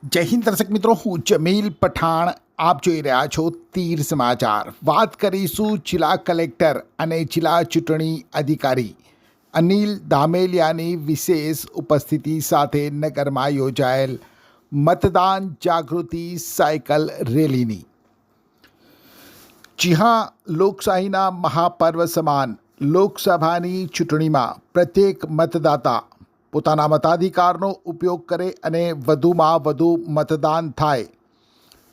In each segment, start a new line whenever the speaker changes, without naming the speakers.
જય હિન્દ દર્શક મિત્રો, હું જમીલ પઠાણ. આપ જોઈ રહ્યા છો તીર સમાચાર. વાત કરીશું જિલ્લા કલેક્ટર અને જિલ્લા ચૂંટણી અધિકારી અનિલ ધામેલિયાની વિશેષ ઉપસ્થિતિ સાથે નગરમાં યોજાયેલ મતદાન જાગૃતિ સાયકલ રેલીની. જી હા, લોકશાહીના મહાપર્વ સમાન લોકસભાની ચૂંટણીમાં પ્રત્યેક મતદાતા પોતાના મતાધિકારનો ઉપયોગ કરે અને વધુમાં વધુ મતદાન થાય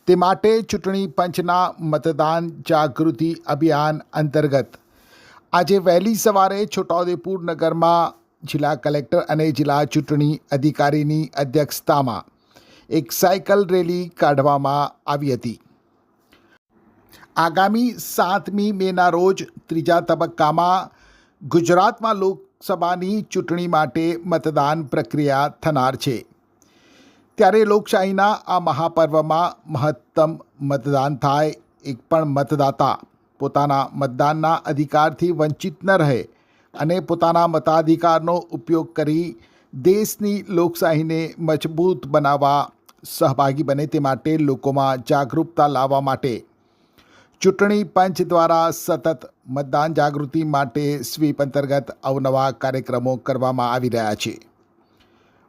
તે માટે ચૂંટણી પંચના મતદાન જાગૃતિ અભિયાન અંતર્ગત આજે વહેલી સવારે છોટાઉદેપુર નગરમાં જિલ્લા કલેક્ટર અને જિલ્લા ચૂંટણી અધિકારીની અધ્યક્ષતામાં એક સાયકલ રેલી કાઢવામાં આવી હતી. આગામી 7મી મેના રોજ ત્રીજા તબક્કામાં ગુજરાતમાં લોકસભાની ચૂંટણી માટે મતદાન પ્રક્રિયા થનાર છે. ત્યારે લોકશાહીના આ મહાપર્વમાં મહત્તમ મતદાન થાય, એક પણ મતદાતા પોતાના મતદાનના અધિકારથી વંચિત ન રહે અને પોતાના મતાધિકારનો ઉપયોગ કરી દેશની લોકશાહીને મજબૂત બનાવવા સહભાગી બને તે માટે લોકોમાં જાગૃતતા લાવવા માટે ચૂંટણી પંચ દ્વારા સતત મતદાન જાગૃતિ માટે સ્વીપ અંતર્ગત અવનવા કાર્યક્રમો કરવામાં આવી રહ્યા છે.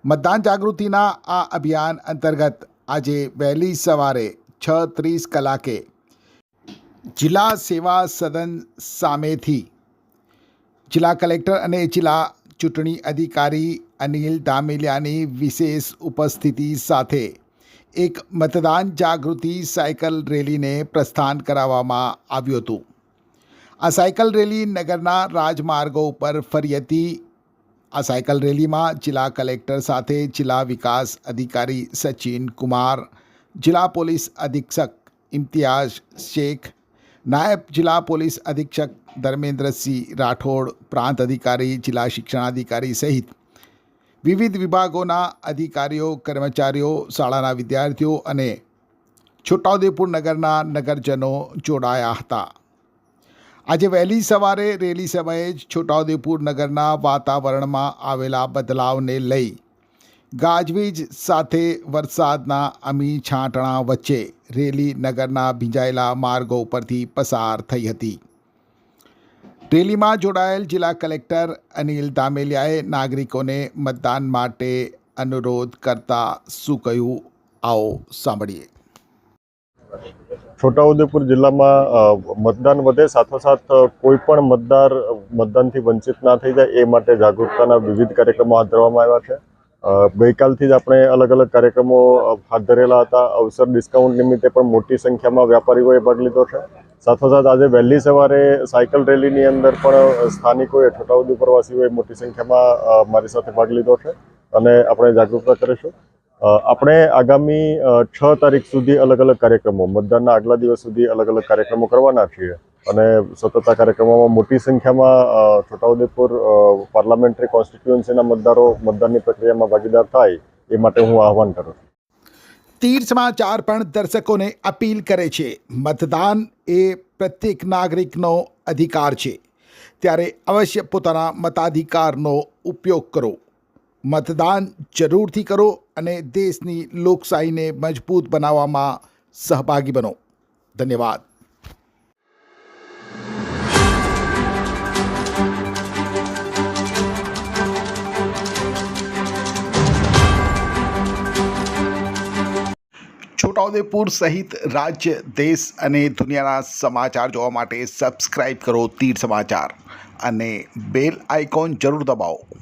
મતદાન જાગૃતિના આ અભિયાન અંતર્ગત આજે વહેલી સવારે 6:30 કલાકે જિલ્લા સેવા સદન સામેથી જિલ્લા કલેક્ટર અને જિલ્લા ચૂંટણી અધિકારી અનિલ ધામેલિયાની વિશેષ ઉપસ્થિતિ સાથે એક મતદાન જાગૃતિ સાયકલ રેલીને પ્રસ્થાન કરાવવામાં આવ્યું હતું. આ સાયકલ રેલી નગરના રાજમાર્ગો ઉપર ફરી હતી. આ સાયકલ રેલીમાં જિલ્લા કલેક્ટર સાથે જિલ્લા વિકાસ અધિકારી સચિન કુમાર, જિલ્લા પોલીસ અધિક્ષક ઇમ્તિયાઝ શેખ, નાયબ જિલ્લા પોલીસ અધિક્ષક ધર્મેન્દ્રસિંહ રાઠોડ, પ્રાંત અધિકારી, જિલ્લા શિક્ષણાધિકારી સહિત વિવિધ વિભાગોના અધિકારીઓ, કર્મચારીઓ, શાળાના વિદ્યાર્થીઓ અને છોટાઉદેપુર નગરના નગરજનો જોડાયા હતા. આજે વહેલી સવારે રેલી સમયે જ છોટાઉદેપુર નગરના વાતાવરણમાં આવેલા બદલાવને લઈ ગાજવીજ સાથે વરસાદના અમી છાંટણા વચ્ચે રેલી નગરના ભીંજાયેલા માર્ગો ઉપરથી પસાર થઈ હતી. રેલીમાં જોડાયેલ જિલ્લા કલેક્ટર અનિલ ધામેલિયાએ નાગરિકોને મતદાન માટે અનુરોધ કરતા શું કહ્યું, આવો સાંભળીએ.
છોટાઉદેપુર જિલ્લામાં મતદાન વધે, સાથોસાથ કોઈ પણ મતદાર મતદાનથી વંચિત ના થઈ જાય એ માટે જાગૃતતાના વિવિધ કાર્યક્રમો હાથ ધરવામાં આવ્યા છે. ગઈકાલથી જ આપણે અલગ અલગ કાર્યક્રમો હાથ ધરેલા હતા. અવસર ડિસ્કાઉન્ટ નિમિત્તે પણ મોટી સંખ્યામાં વેપારીઓએ ભાગ લીધો છે. સાથોસાથ આજે વહેલી સવારે સાયકલ રેલીની અંદર પણ સ્થાનિકોએ, છોટાઉદેપુરવાસીઓએ મોટી સંખ્યામાં મારી સાથે ભાગ લીધો છે અને આપણે જાગૃતતા કરીશું. આપણે આગામી 6 તારીખ સુધી અલગ અલગ કાર્યક્રમો, મતદાનના આગલા દિવસ સુધી અલગ અલગ કાર્યક્રમો કરવાના છીએ અને સતત આ કાર્યક્રમોમાં મોટી સંખ્યામાં છોટાઉદેપુર પાર્લામેન્ટરી કોન્સ્ટિટ્યુઅન્સીના મતદારો મતદાનની પ્રક્રિયામાં ભાગીદાર થાય એ માટે હું આહવાન કરું છું.
તીર સમાચાર પણ દર્શકોને અપીલ કરે છે, મતદાન એ પ્રત્યેક નાગરિકનો અધિકાર છે, ત્યારે અવશ્ય પોતાના મતાધિકારનો ઉપયોગ કરો. મતદાન જરૂરથી કરો અને દેશની લોકશાહીને મજબૂત બનાવવામાં સહભાગી બનો. ધન્યવાદ. છોટાઉદેપુર સહિત રાજ્ય, દેશ અને દુનિયાના સમાચાર જોવા માટે સબસ્ક્રાઈબ કરો તીર સમાચાર અને બેલ આઇકોન જરૂર દબાવો.